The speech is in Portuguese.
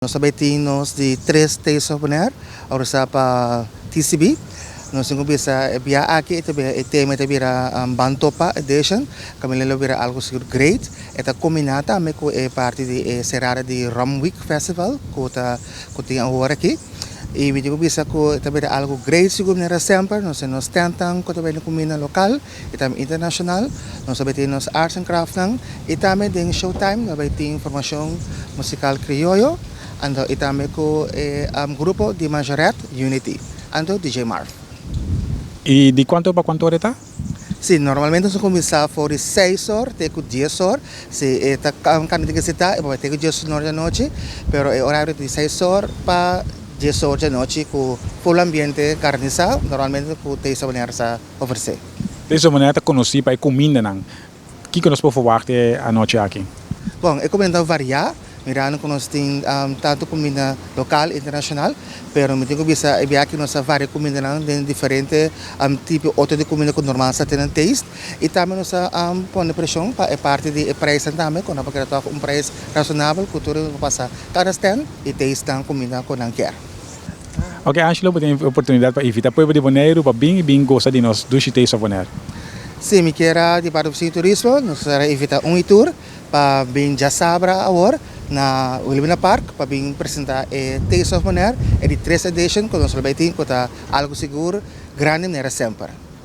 Nós também temos de três textos agora está para TCB. Nós temos que aqui também tema também Bantopa Edition, kami lelo algo seguro great. Esta combinada também com a parte de serada de Rum Week Festival, que tem agora aqui. E me digo bisa ko também algo great seguro nera sempre, nós tentam com também comida local e também internacional. Nós também temos arts and crafts e também tem showtime, também tem informação musical criollo. Ando itame ko grupo de Majoret Unity, ando DJ Marv. ¿Y de cuánto para cuánto hora está? Sí, normalmente se começa por 6 horas, até 10 horas. Se está caminhando que se está, até 10 horas da noite, pero o horário de 6 horas para 10 horas da noite com full ambiente carniçado, normalmente com essa maneira se oferecer. Dessa maneira está conhecido para comida não. O que nós podemos verwachten à noite aqui? Bom, eu comendo variar. Mirando que nós temos tanto comida local e internacional, pero me tenho visto que nós temos várias comidas de diferentes tipos de comida que normal se tem taste e também nós põe pressão para a parte de preço também, quando porque é preço razonável, que tudo passa cada stand e taste a comida que não quer. Ok, Angelo, tem oportunidade para evitar povo de Bonaire para bem gostar de nós dos chiteiros a Bonaire. Sim, me quero de parte do turismo, nós evitar tour para bem já sabra agora na Wilhelmina Park para bem apresentar Taste of Bonaire, é de 3 edition, que nós vai ter algo seguro, grande, não era sempre.